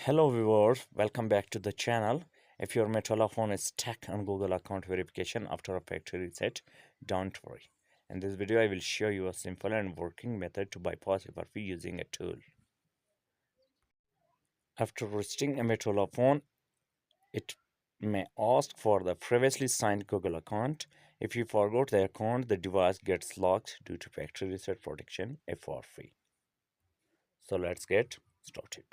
Hello viewers, welcome back to the channel. If your Motorola phone is stuck on Google account verification after a factory reset, don't worry. In this video, I will show you a simple and working method to bypass FRP using a tool. After resetting a Motorola phone, it may ask for the previously signed Google account. If you forgot the account, the device gets locked due to factory reset protection FRP. So let's get started.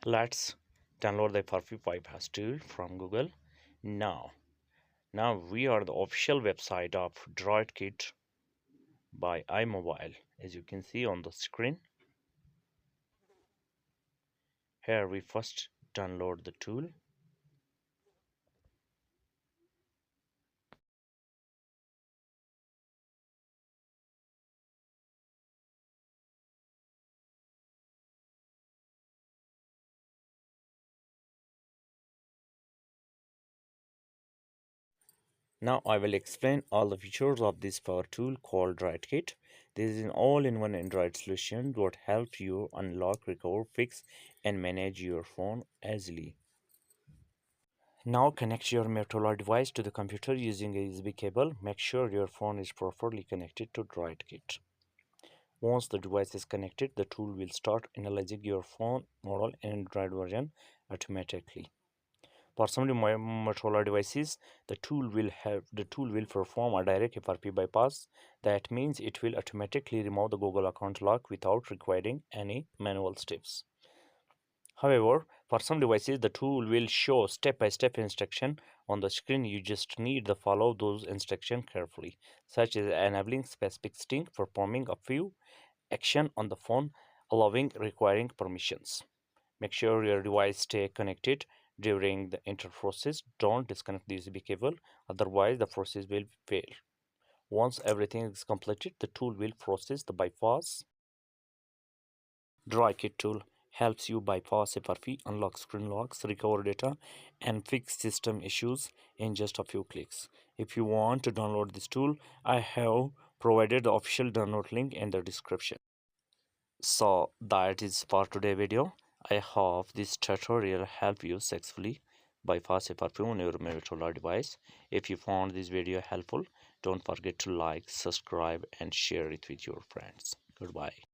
Let's download the FRP bypass tool from Google. Now we are the official website of DroidKit by iMobile. As you can see on the screen, here we first download the tool. Now I will explain all the features of this power tool called DroidKit. This is an all-in-one Android solution that helps you unlock, recover, fix, and manage your phone easily. Now connect your Motorola device to the computer using a USB cable. Make sure your phone is properly connected to DroidKit. Once the device is connected, the tool will start analyzing your phone model and Android version automatically. For some Motorola devices, the tool will perform a direct FRP bypass. That means it will automatically remove the Google account lock without requiring any manual steps. However, for some devices, the tool will show step-by-step instruction on the screen. You just need to follow those instructions carefully, such as enabling specific setting, performing a few action on the phone, requiring permissions. Make sure your device stay connected during the enter process. Don't disconnect the USB cable, otherwise the process will fail. Once everything is completed, the tool will process the bypass. DroidKit tool helps you bypass FRP, unlock screen locks, recover data, and fix system issues in just a few clicks. If you want to download this tool, I have provided the official download link in the description. So that is for today's video. I hope this tutorial helped you successfully bypass FRP on your Motorola device. If you found this video helpful, don't forget to like, subscribe, and share it with your friends. Goodbye.